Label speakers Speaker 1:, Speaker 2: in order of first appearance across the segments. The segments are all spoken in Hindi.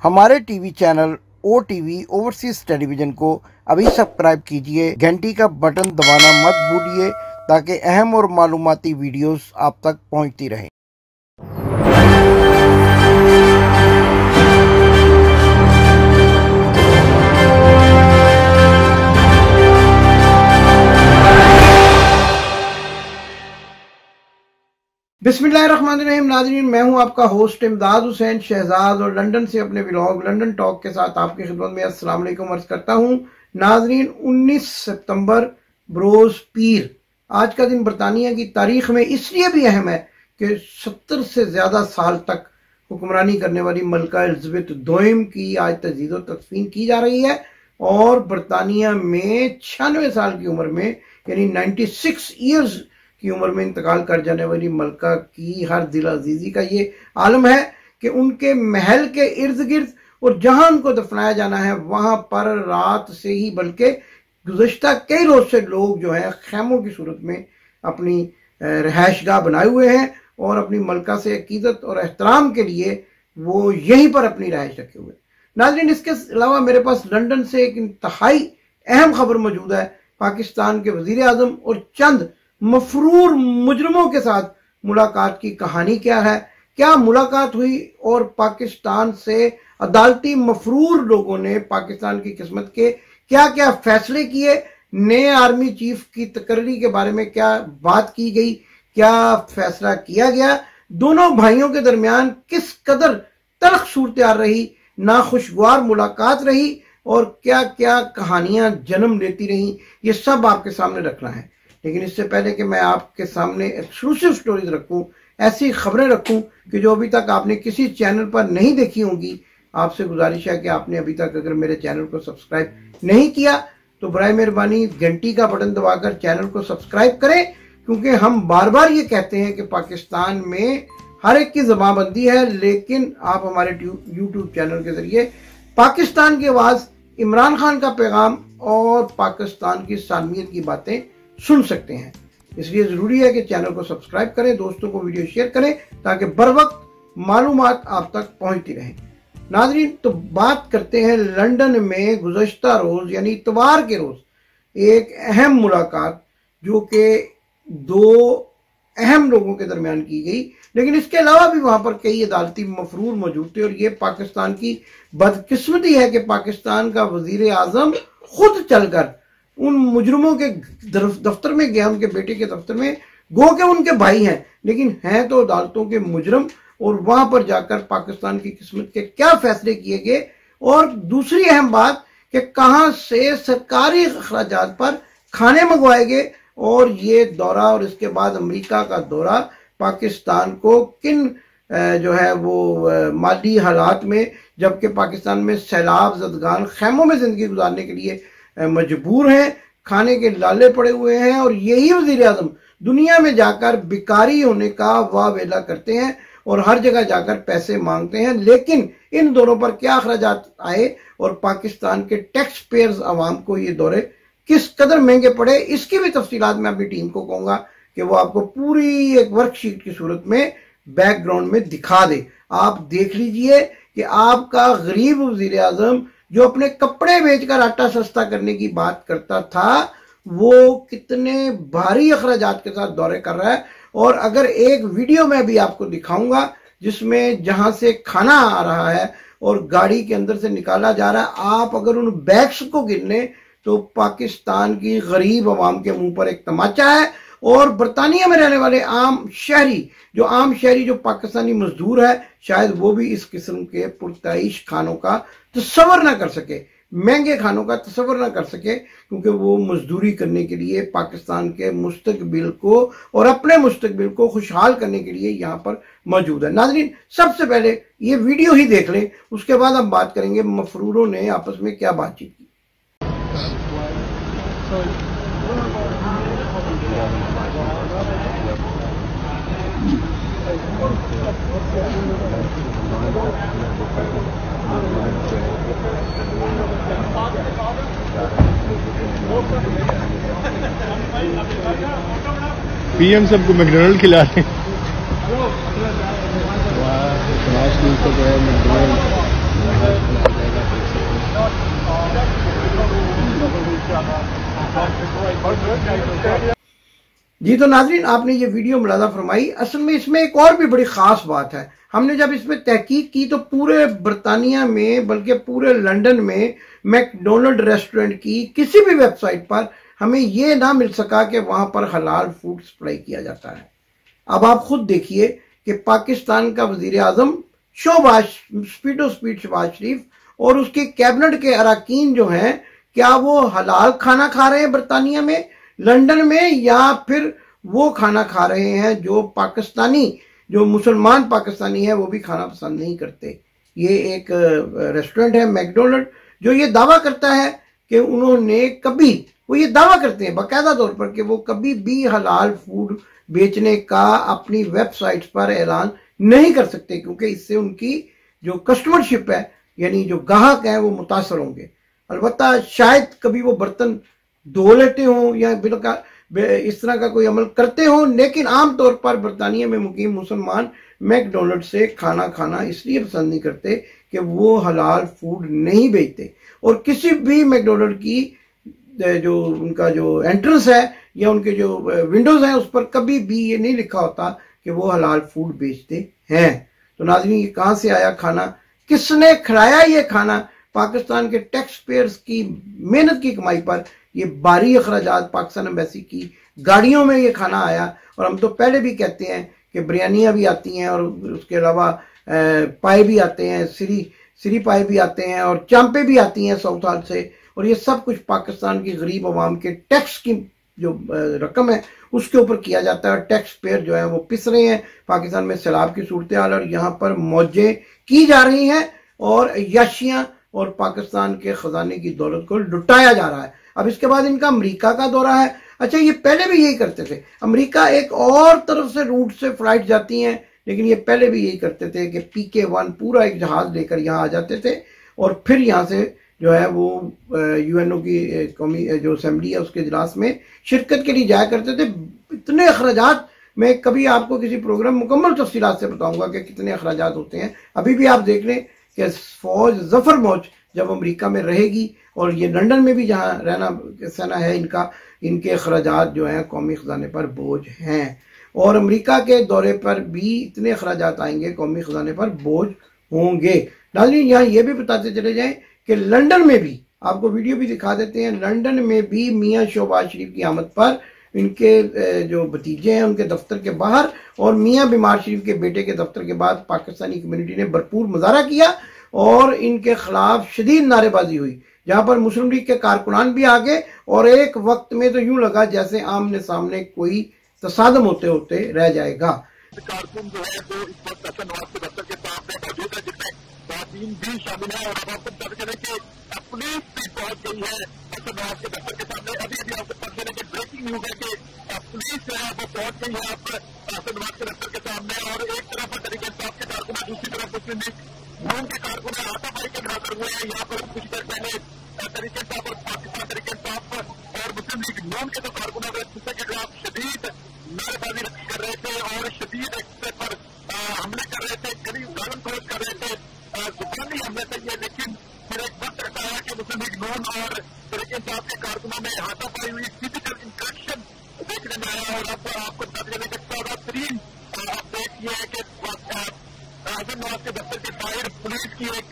Speaker 1: हमारे TV channel OTV overseas television को अभी सब्सक्राइब कीजिए। घंटी का बटन दबाना मत भूलिए ताकि अहम और मालूमाती वीडियोस आप तक पहुंचती रहें। बिस्मिल्लाहिर्रहमानिर्रहीम। नाज़रीन, मैं हूं आपका होस्ट इमदाद हुसैन शहजाद और लंदन से अपने व्लॉग लंदन टॉक के साथ आपकी खिदमत में अस्सलाम वालेकुम अर्ज करता हूं। नाज़रीन, 19 सितंबर बरोज़ पीर, आज का दिन बरतानिया की तारीख में इसलिए भी अहम है कि 70 से ज़्यादा साल तक हुक्मरानी करने वाली मलका एलिज़ाबेथ दोयम की आज तजदीद व तदफीन की जा रही है और बरतानिया में 96 साल की उम्र में यानी 96 ईयर्स की उम्र में इंतकाल कर जाने वाली मलका की हर दिल अजीजी का ये आलम है कि उनके महल के इर्द गिर्द और जहां उनको दफनाया जाना है वहां पर रात से ही बल्कि गुज़श्ता कई रोज से लोग जो है खैमों की सूरत में अपनी रहायशगाह बनाए हुए हैं और अपनी मलका से अकीदत और एहतराम के लिए वो यहीं पर अपनी रहायश रखे हुए। नाज़रीन, इसके अलावा मेरे पास लंदन से एक इंतहाई अहम खबर मौजूद है। पाकिस्तान के वजीर आजम और चंद मफरूर मुजरमों के साथ मुलाकात की कहानी क्या है, क्या मुलाकात हुई और पाकिस्तान से अदालती मफरूर लोगों ने पाकिस्तान की किस्मत के क्या क्या फैसले किए, नए आर्मी चीफ की तकर्री के बारे में क्या बात की गई, क्या फैसला किया गया, दोनों भाइयों के दरमियान किस कदर तल्ख सूरत रही, नाखुशगवार मुलाकात रही और क्या क्या कहानियां जन्म लेती रही, ये सब आपके सामने रखना है। लेकिन इससे पहले कि मैं आपके सामने एक्सक्लूसिव स्टोरीज रखूं, ऐसी खबरें रखूं कि जो अभी तक आपने किसी चैनल पर नहीं देखी होंगी, आपसे गुजारिश है कि आपने अभी तक अगर मेरे चैनल को सब्सक्राइब नहीं किया तो बराए मेहरबानी घंटी का बटन दबाकर चैनल को सब्सक्राइब करें, क्योंकि हम बार बार ये कहते हैं कि पाकिस्तान में हर एक की जबानबंदी है, लेकिन आप हमारे यूट्यूब चैनल के जरिए पाकिस्तान की आवाज, इमरान खान का पैगाम और पाकिस्तान की सालमियत की बातें सुन सकते हैं। इसलिए जरूरी है कि चैनल को सब्सक्राइब करें, दोस्तों को वीडियो शेयर करें ताकि बर वक्त मालूमात आप तक पहुंचती रहें। नाजरीन, तो बात करते हैं लंदन में गुज़श्ता रोज यानी इतवार के रोज एक अहम मुलाकात जो कि दो अहम लोगों के दरमियान की गई, लेकिन इसके अलावा भी वहां पर कई अदालती मफरूर मौजूद थे और ये पाकिस्तान की बदकिस्मती है कि पाकिस्तान का वजीर आजम खुद चलकर उन मुजरमों के दफ्तर में गया, उनके बेटे के दफ्तर में, गो के उनके भाई हैं लेकिन हैं तो अदालतों के मुजरम, और वहां पर जाकर पाकिस्तान की किस्मत के क्या फैसले किए गए और दूसरी अहम बात कि कहां से सरकारी अखराजात पर खाने मंगवाए गए और ये दौरा और इसके बाद अमेरिका का दौरा पाकिस्तान को किन जो है वो माली हालात में, जबकि पाकिस्तान में सैलाब ज़दगान खैमों में जिंदगी गुजारने के लिए मजबूर हैं, खाने के लाले पड़े हुए हैं और यही वजीर आजम दुनिया में जाकर भिखारी होने का वावेला करते हैं और हर जगह जाकर पैसे मांगते हैं। लेकिन इन दोनों पर क्या अखराजात आए और पाकिस्तान के टैक्स पेयर्स आवाम को ये दौरे किस कदर महंगे पड़े, इसकी भी तफसीलात मैं अपनी टीम को कहूंगा कि वो आपको पूरी एक वर्कशीट की सूरत में बैकग्राउंड में दिखा दे। आप देख लीजिए कि आपका गरीब वजीर आजम जो अपने कपड़े बेचकर आटा सस्ता करने की बात करता था, वो कितने भारी अखराजात के साथ दौरे कर रहा है। और अगर एक वीडियो में भी आपको दिखाऊंगा जिसमें जहां से खाना आ रहा है और गाड़ी के अंदर से निकाला जा रहा है, आप अगर उन बैग्स को गिने तो पाकिस्तान की गरीब आवाम के मुंह पर एक तमाचा है। और बरतानिया में रहने वाले आम शहरी जो पाकिस्तानी मजदूर है, शायद वो भी इस किस्म के पुरताइश खानों का तस्वर ना कर सके, महंगे खानों का तस्वर ना कर सके, क्योंकि वो मजदूरी करने के लिए पाकिस्तान के मुस्तकबिल को और अपने मुस्तकबिल को खुशहाल करने के लिए यहाँ पर मौजूद है। नाज़रीन, सबसे पहले ये वीडियो ही देख लें, उसके बाद हम बात करेंगे मफरूरों ने आपस में क्या बातचीत की।
Speaker 2: पीएम सबको मैकडॉनल्ड खिला रहे हैं।
Speaker 1: जी तो नाज़रीन, आपने ये वीडियो मुलाज़ा फरमाई। असल में इसमें एक और भी बड़ी ख़ास बात है। हमने जब इसमें तहकीक की तो पूरे बरतानिया में, बल्कि पूरे लंदन में मैकडोनल्ड रेस्टोरेंट की किसी भी वेबसाइट पर हमें ये ना मिल सका कि वहां पर हलाल फूड सप्लाई किया जाता है। अब आप खुद देखिए कि पाकिस्तान का वजीर आजम स्पीड शहबाज शरीफ और उसके कैबिनेट के अरकान जो हैं, क्या वो हलाल खाना खा रहे हैं बरतानिया में, लंदन में, या फिर वो खाना खा रहे हैं जो मुसलमान पाकिस्तानी है वो भी खाना पसंद नहीं करते। ये एक रेस्टोरेंट है मैकडोनल्ड, जो ये दावा करता है कि वो ये दावा करते हैं बाकायदा तौर पर कि वो कभी भी हलाल फूड बेचने का अपनी वेबसाइट्स पर ऐलान नहीं कर सकते, क्योंकि इससे उनकी जो कस्टमरशिप है, यानी जो ग्राहक है, वो मुतासर होंगे। अलबत्ता शायद कभी वो बर्तन धो लेते हों या इस तरह का कोई अमल करते हों, लेकिन आमतौर पर बरतानिया में मुकीम मुसलमान मैकडोनल्ड से खाना खाना इसलिए पसंद नहीं करते कि वो हलाल फूड नहीं बेचते। और किसी भी मैकडोनल्ड की जो उनका जो एंट्रेंस है या उनके जो विंडोज हैं, उस पर कभी भी ये नहीं लिखा होता कि वो हलाल फूड बेचते हैं। तो नाज़रीन, ये कहां से आया खाना, किसने खिलाया ये खाना? पाकिस्तान के टैक्स पेयर्स की मेहनत की कमाई पर ये भारी अखराजात पाकिस्तान एम्बेसी की गाड़ियों में ये खाना आया। और हम तो पहले भी कहते हैं कि बिरयानियाँ भी आती हैं और उसके अलावा पाए भी आते हैं, सिरी पाए भी आते हैं और चांपे भी आती हैं साउथ हाल से। और ये सब कुछ पाकिस्तान की गरीब आवाम के टैक्स की जो रकम है उसके ऊपर किया जाता है। और टैक्स पेयर जो है वो पिस रहे हैं। पाकिस्तान में सैलाब की सूरत हाल और यहाँ पर मौजें की जा रही हैं और याशियां और पाकिस्तान के खजाने की दौलत को लुटाया जा रहा है। अब इसके बाद इनका अमेरिका का दौरा है। अच्छा, ये पहले भी यही करते थे। अमेरिका एक और तरफ से रूट से फ्लाइट जाती हैं, लेकिन ये पहले भी यही करते थे कि PK-1 पूरा एक जहाज लेकर यहाँ आ जाते थे और फिर यहाँ से जो है वो UNO की कौमी जो असेंबली है उसके इजलास में शिरकत के लिए जाया करते थे। इतने अखराजात, मैं कभी आपको किसी प्रोग्राम मुकम्मल तफसीलात से बताऊंगा कि कितने अखराजात होते हैं। अभी भी आप देख लें कि फौज जफर मौज जब अमेरिका में रहेगी और ये लंदन में भी जहाँ रहना सहना है इनके अखराजात जो हैं कौमी खजाने पर बोझ हैं। और अमेरिका के दौरे पर भी इतने अखराजात आएंगे, कौमी खजाने पर बोझ होंगे। नाज़रीन, यहाँ ये भी बताते चले जाएं कि लंदन में भी, आपको वीडियो भी दिखा देते हैं, लंदन में भी मियाँ शहबाज शरीफ की आमद पर इनके जो भतीजे हैं उनके दफ्तर के बाहर और मियाँ बीमार शरीफ के बेटे के दफ्तर के बाद पाकिस्तानी कम्युनिटी ने भरपूर मुजाहरा किया और इनके खिलाफ शदीद नारेबाजी हुई, जहां पर मुस्लिम लीग के कारकुनान भी आ गए और एक वक्त में तो यूं लगा जैसे आमने सामने कोई तसादम होते होते रह जाएगा।
Speaker 3: कारकुन जो है वो इस वक्त असद नवाज के दफ्तर के सामने मौजूद है, जिसमें खातन भी शामिल है। और अब आपको पता चले कि पुलिस भी पहुंच गई है असद नवाज के दफ्तर के सामने। अभी अभी आपको पता चले कि ब्रेकिंग न्यूज है कि पुलिस जो है वो पहुंच गई है असद नवाज के दफ्तर के सामने। और एक तरफ तरीके इंसाफ के कारकुन, दूसरी तरफ मुस्लिम लीग नून के कारकुन हाथापाई के नजर हुए हैं। यहाँ पर कुछ देर पहले तरीके इंसाफ और पाकिस्तान तरीके इंसाफ और मुस्लिम लीग नून के जो कारकुन है दूसरे के खिलाफ शदीद नारेबाजी कर रहे थे और शदीद एक पर हमले कर रहे थे, करीब गालन फरोज कर रहे थे, जुबानी हमले थे ये। लेकिन फिर एक वक्त ऐसा आया कि मुस्लिम लीग नून और तरीके इंसाफ के कारकुनों में हाथापाई हुई, फिजिकल इंट्रैक्शन देखने में आया। और अब आपको बता चले कि ताज़ा तरीन अपडेट ये है कि असद नवाज के दफ्तर के बाहर पुलिस की एक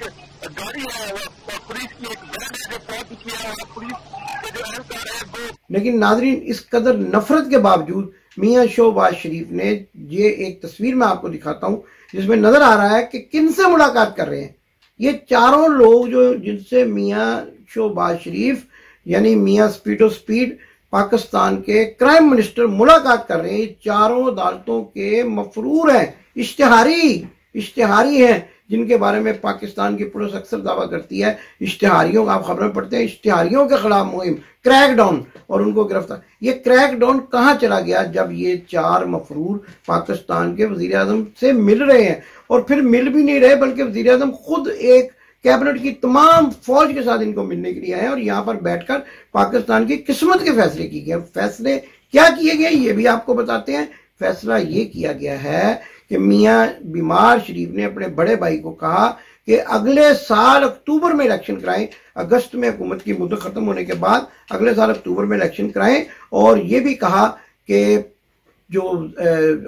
Speaker 3: गाड़ी है और पुलिस की एक वैन है जो पहुंच चुकी है और पुलिस के जो एहलकार है वो।
Speaker 1: लेकिन नाजरीन, इस कदर नफरत के बावजूद मियाँ शहबाज शरीफ ने, ये एक तस्वीर मैं आपको दिखाता हूं जिसमें नजर आ रहा है कि किनसे मुलाकात कर रहे हैं। ये चारों लोग जो जिनसे मियाँ शहबाज शरीफ यानी मियाँ स्पीड पाकिस्तान के क्राइम मिनिस्टर मुलाकात कर रहे हैं, चारों अदालतों के मफरूर हैं, इश्तिहारी हैं, जिनके बारे में पाकिस्तान की पुलिस अक्सर दावा करती है इश्तिहारियों का, आप खबरें पढ़ते हैं, इश्तिहारियों के खिलाफ मुहिम क्रैकडाउन और उनको गिरफ्तार। ये क्रैकडाउन कहां चला गया जब ये चार मफरूर पाकिस्तान के वजीर आजम से मिल रहे हैं और फिर मिल भी नहीं रहे बल्कि वजीर आजम खुद एक कैबिनेट की तमाम फौज के साथ इनको मिलने के लिए आए और यहाँ पर बैठकर पाकिस्तान की किस्मत के फैसले किए गए। फैसले क्या किए गए ये भी आपको बताते हैं। फैसला ये किया गया है कि मियाँ बीमार शरीफ ने अपने बड़े भाई को कहा कि अगले साल अक्टूबर में इलेक्शन कराएं, अगस्त में हुकूमत की मुद्दत खत्म होने के बाद अगले साल अक्टूबर में इलेक्शन कराएं। और ये भी कहा कि जो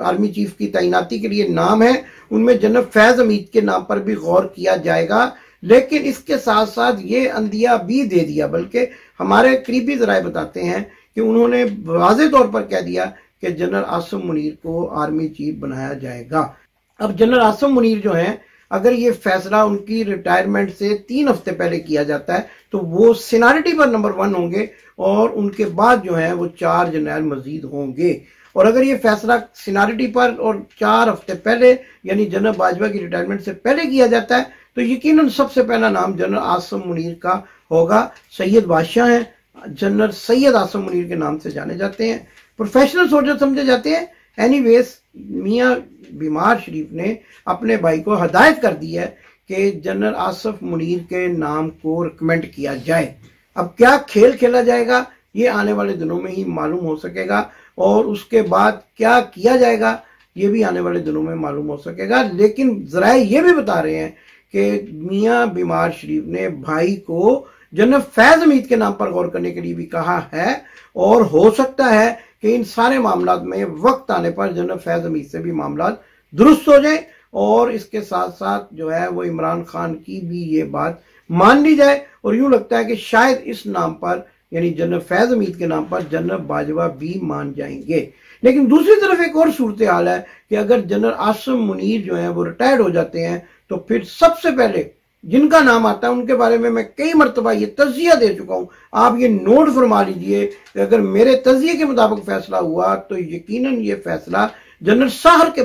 Speaker 1: आर्मी चीफ की तैनाती के लिए नाम है उनमें जनरल फैज हमीद के नाम पर भी गौर किया जाएगा। लेकिन इसके साथ साथ ये अंदिया भी दे दिया, बल्कि हमारे करीबी जराए बताते हैं कि उन्होंने वाज़ेह तौर पर कह दिया कि जनरल आसिम मुनीर को आर्मी चीफ बनाया जाएगा। अब जनरल आसिम मुनीर जो हैं, अगर ये फैसला उनकी रिटायरमेंट से 3 हफ्ते पहले किया जाता है तो वो सीनियरिटी पर नंबर 1 होंगे और उनके बाद जो है वो 4 जनरल मजीद होंगे। और अगर ये फैसला सीनियरिटी पर और 4 हफ्ते पहले यानी जनरल बाजवा की रिटायरमेंट से पहले किया जाता है तो यकीनन सबसे पहला नाम जनरल आसिम मुनीर का होगा। सैयद बादशाह हैं, जनरल सैयद आसिम मुनीर के नाम से जाने जाते हैं, प्रोफेशनल सोल्जर समझे जाते हैं। एनीवेज मियां बीमार शरीफ ने अपने भाई को हदायत कर दी है कि जनरल आसिफ मुनीर के नाम को रिकमेंड किया जाए। अब क्या खेल खेला जाएगा ये आने वाले दिनों में ही मालूम हो सकेगा और उसके बाद क्या किया जाएगा ये भी आने वाले दिनों में मालूम हो सकेगा। लेकिन जराए ये भी बता रहे हैं कि मियां बीमार शरीफ ने भाई को जनरल फैज हमीद के नाम पर गौर करने के लिए भी कहा है और हो सकता है कि इन सारे मामलात में वक्त आने पर जनरल फैज हमीद से भी मामलात दुरुस्त हो जाए और इसके साथ साथ जो है वो इमरान खान की भी ये बात मान ली जाए। और यूं लगता है कि शायद इस नाम पर यानी जनरल फैज हमीद के नाम पर जनरल बाजवा भी मान जाएंगे। लेकिन दूसरी तरफ एक और सूरत हाल है कि अगर जनरल आसिम मुनीर जो है वो रिटायर्ड हो जाते हैं तो फिर सबसे पहले जिनका नाम आता है उनके बारे में मैं कई मरतबा ये तज़किया दे चुका हूं, आप ये नोट फरमा लीजिए कि अगर मेरे तज़किये के मुताबिक फैसला हुआ तो यकीनन ये फैसला जनरल साहर के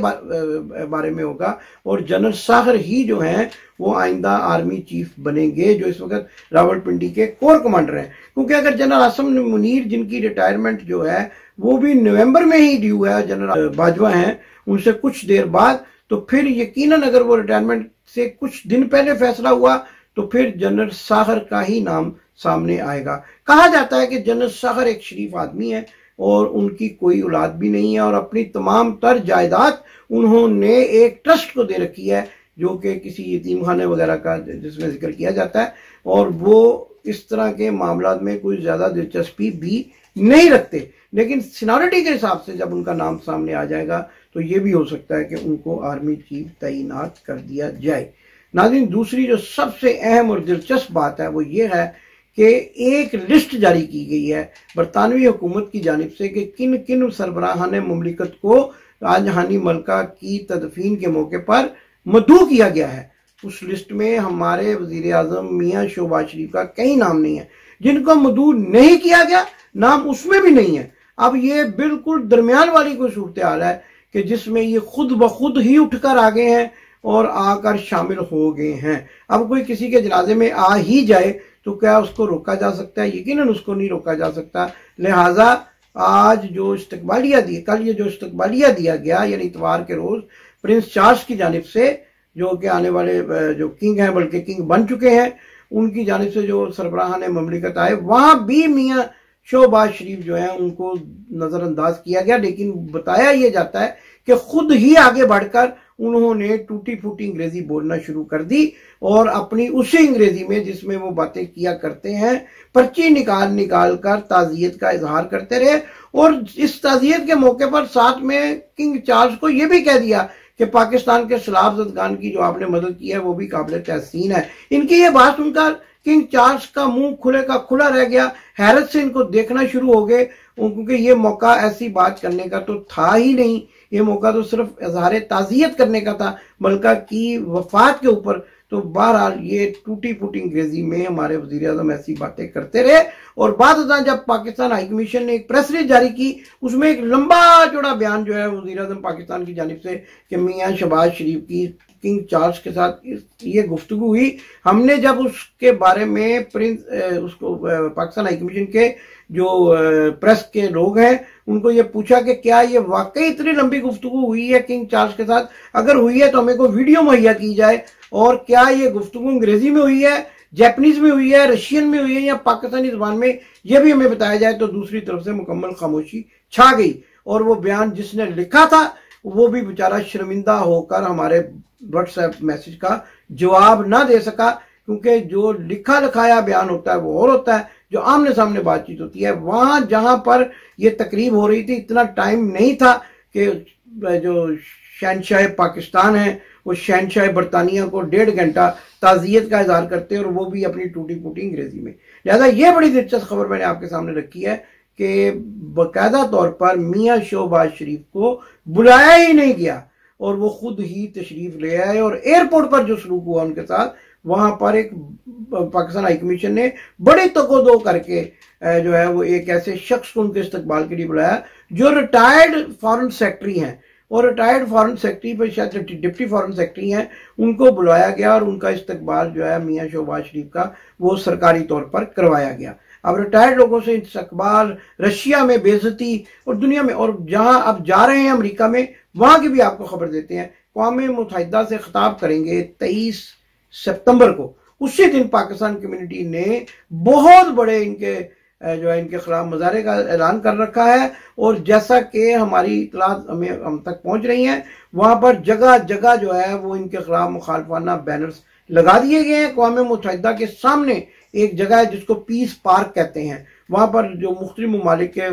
Speaker 1: बारे में होगा और जनरल साहर ही जो हैं वो आइंदा आर्मी चीफ बनेंगे जो इस वक्त रावलपिंडी के कोर कमांडर हैं। क्योंकि अगर जनरल आसिम मुनीर जिनकी रिटायरमेंट जो है वो भी नवंबर में ही ड्यू है, जनरल बाजवा हैं उनसे कुछ देर बाद, तो फिर यकीनन अगर वो रिटायरमेंट से कुछ दिन पहले फैसला हुआ तो फिर जनरल साहर का ही नाम सामने आएगा। कहा जाता है कि जनरल साहर एक शरीफ आदमी है और उनकी कोई औलाद भी नहीं है और अपनी तमाम तर जायदाद उन्होंने एक ट्रस्ट को दे रखी है जो कि किसी यतीम खाने वगैरह का जिसमें जिक्र किया जाता है और वो इस तरह के मामला में कोई ज्यादा दिलचस्पी भी नहीं रखते। लेकिन सीनियरिटी के हिसाब से जब उनका नाम सामने आ जाएगा तो ये भी हो सकता है कि उनको आर्मी चीफ तैनात कर दिया जाए। नाज़रीन, दूसरी जो सबसे अहम और दिलचस्प बात है वो ये है कि एक लिस्ट जारी की गई है बरतानवी हुकूमत की जानिब से कि किन किन सरबराहान मुमलिकत को राजहानी मलका की तदफीन के मौके पर मदऊ किया गया है। उस लिस्ट में हमारे वजीर आजम मियां शहबाज शरीफ का कई नाम नहीं है, जिनको मदऊ नहीं किया गया नाम उसमें भी नहीं है। अब ये बिल्कुल दरमियान वाली कोई सूरत हाल है कि जिसमें ये खुद ब खुद ही उठकर आ गए हैं और आकर शामिल हो गए हैं। अब कोई किसी के जनाजे में आ ही जाए तो क्या उसको रोका जा सकता है? यकीनन उसको नहीं रोका जा सकता। लिहाजा आज जो इस्तकबालिया दी, कल ये जो इस्तकबालिया दिया गया यानी इतवार के रोज प्रिंस चार्ल्स की जानिब से जो कि आने वाले जो किंग हैं बल्कि किंग बन चुके हैं उनकी जानिब से जो सरबराहान ममलिकत आए वहां भी मियां शहबाज शरीफ जो है उनको नजरअंदाज किया गया। लेकिन बताया यह जाता है कि खुद ही आगे बढ़कर उन्होंने टूटी फूटी अंग्रेजी बोलना शुरू कर दी और अपनी उसी अंग्रेजी में जिसमें वो बातें किया करते हैं पर्ची निकाल निकाल कर ताजियत का इजहार करते रहे। और इस ताजियत के मौके पर साथ में किंग चार्ल्स को यह भी कह दिया कि पाकिस्तान के सलाब ज़दगान की जो आपने मदद की है वो भी काबिल तहसीन है। इनकी ये बात सुनकर किंग चार्ल्स का मुंह खुले का खुला रह गया, हैरत से इनको देखना शुरू हो गए क्योंकि ये मौका ऐसी बात करने का तो था ही नहीं, ये मौका तो सिर्फ इजहार ताजियत करने का था मलका की वफात के ऊपर। तो बहरहाल ये टूटी फूटी अंग्रेजी में हमारे वजीर आजम ऐसी बातें करते रहे और बाद जब पाकिस्तान हाई कमीशन ने एक प्रेस रिलीज जारी की उसमें एक लंबा चौड़ा बयान जो है वजीर आजम पाकिस्तान की जानिब से कि मियां शहबाज शरीफ की किंग चार्ल्स के साथ ये गुफ्तगू हुई। हमने जब उसके बारे में उसको पाकिस्तान हाई कमीशन के जो प्रेस के लोग हैं उनको ये पूछा कि क्या ये वाकई इतनी लंबी गुफ्तगू हुई है किंग चार्ल्स के साथ, अगर हुई है तो हमें कोई वीडियो मुहैया की जाए और क्या ये गुफ्तगू अंग्रेजी में हुई है, जैपनीज में हुई है, रशियन में हुई है या पाकिस्तानी जुबान में, यह भी हमें बताया जाए। तो दूसरी तरफ से मुकम्मल खामोशी छा गई और वो बयान जिसने लिखा था वो भी बेचारा शर्मिंदा होकर हमारे व्हाट्सएप मैसेज का जवाब ना दे सका क्योंकि जो लिखा लिखाया बयान होता है वो और होता है, जो आमने सामने बातचीत होती है। वहां जहां पर यह तकरीब हो रही थी इतना टाइम नहीं था कि जो शहनशाह पाकिस्तान है वो शहनशाह बरतानिया को 1.5 घंटा ताज़ियत का इजहार करते हैं, और वो भी अपनी टूटी फूटी अंग्रेजी में। लिहाजा ये बड़ी दिलचस्प खबर मैंने आपके सामने रखी है कि बाकायदा तौर पर मियाँ शहबाज शरीफ को बुलाया ही नहीं गया और वो खुद ही तशरीफ ले आए, और एयरपोर्ट पर जो सलूक हुआ उनके साथ, वहां पर एक पाकिस्तान हाई कमीशन ने बड़ी तकोदो करके जो है वो एक ऐसे शख्स को उनके इस्तकबाल के लिए बुलाया जो रिटायर्ड फॉरेन सेक्रेटरी हैं, और रिटायर्ड फॉरेन सेक्रेटरी पर शायद डिप्टी फॉरेन सेक्रेटरी हैं, उनको बुलाया गया और उनका इस्तकबाल जो है मियाँ शहबाज शरीफ का वो सरकारी तौर पर करवाया गया। अब रिटायर्ड लोगों से इस्तकबाल, रशिया में बेइज्जती और दुनिया में, और जहां अब जा रहे हैं अमेरिका में, वहां की भी आपको खबर देते हैं। क़ौम मुत्तहिदा से खिताब करेंगे 23 सितंबर को, उसी दिन पाकिस्तान कम्युनिटी ने बहुत बड़े इनके जो है इनके खिलाफ मुजाहरे का ऐलान कर रखा है, और जैसा कि हमारी इतलात हम तक पहुंच रही हैं, वहां पर जगह जगह जो है वो इनके खिलाफ मुखालफाना बैनर्स लगा दिए गए हैं। क़ौम मुत्तहिदा के सामने एक जगह है जिसको पीस पार्क कहते हैं, वहां पर जो मुख्तलिफ ममालिक के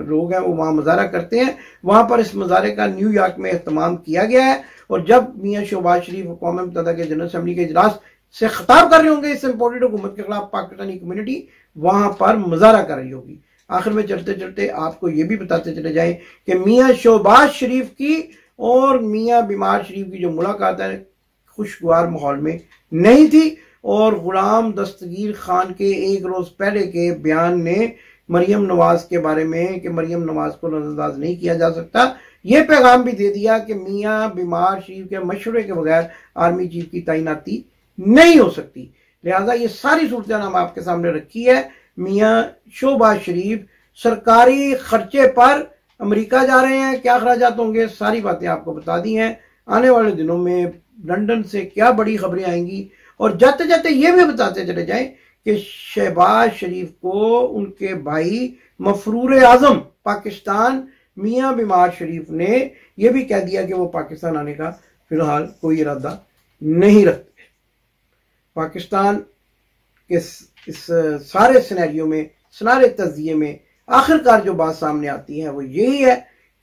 Speaker 1: लोग हैं वो वहां मुजाहरा करते हैं। वहां पर इस मुजाहरे का न्यूयॉर्क में एहतमाम किया गया है, और जब मियाँ शहबाज शरीफ क़ौम मुत्तहिदा के जनरल असेंबली के इजलास से खिताब कर रहे होंगे इस इम्पोर्टेड हुकूमत के खिलाफ, पाकिस्तानी कम्युनिटी वहां पर मुजाहरा कर रही होगी। आखिर में चलते चलते आपको ये भी बताते चले जाएं कि मियाँ शहबाज शरीफ की और मियाँ बीमार शरीफ की जो मुलाकात है खुशगवार माहौल में नहीं थी, और गुलाम दस्तगीर खान के एक रोज पहले के बयान ने मरियम नवाज के बारे में कि मरियम नवाज को नजरअंदाज नहीं किया जा सकता, यह पैगाम भी दे दिया कि मियाँ बीमार शरीफ के मशवरे के बगैर आर्मी चीफ की तैनाती नहीं हो सकती। लिहाजा ये सारी सूरत हम आपके सामने रखी है। मियाँ शहबाज शरीफ सरकारी खर्चे पर अमेरिका जा रहे हैं, क्या खर्चात होंगे, सारी बातें आपको बता दी हैं। आने वाले दिनों में लंदन से क्या बड़ी खबरें आएंगी, और जाते जाते ये भी बताते चले जाएं कि शहबाज शरीफ को उनके भाई मफरूर आजम पाकिस्तान मियाँ बीमार शरीफ ने यह भी कह दिया कि वो पाकिस्तान आने का फिलहाल कोई इरादा नहीं रखते। पाकिस्तान के इस सारे सिनेरियो में, सारे तजिए में आखिरकार जो बात सामने आती है वो यही है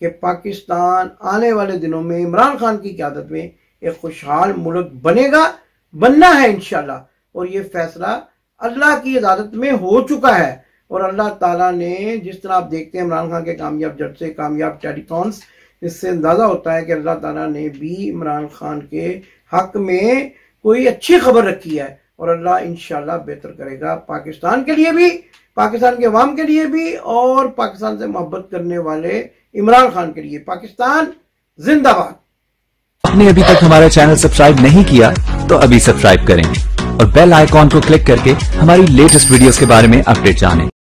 Speaker 1: कि पाकिस्तान आने वाले दिनों में इमरान खान की क़यादत में एक खुशहाल मुल्क बनेगा, बनना है इंशाल्लाह, और ये फैसला अल्लाह की इजाजत में हो चुका है। और अल्लाह ताला ने, जिस तरह आप देखते हैं इमरान खान के कामयाब जलसे, कामयाब टेलीथॉन्स, इससे अंदाजा होता है कि अल्लाह ताला ने भी इमरान खान के हक में कोई अच्छी खबर रखी है, और अल्लाह इंशाल्लाह बेहतर करेगा पाकिस्तान के लिए भी, पाकिस्तान के अवाम के लिए भी, और पाकिस्तान से मोहब्बत करने वाले इमरान खान के लिए। पाकिस्तान जिंदाबाद।
Speaker 4: आपने अभी तक हमारा चैनल सब्सक्राइब नहीं किया तो अभी सब्सक्राइब करें और बेल आइकॉन को क्लिक करके हमारी लेटेस्ट वीडियोस के बारे में अपडेट जानें।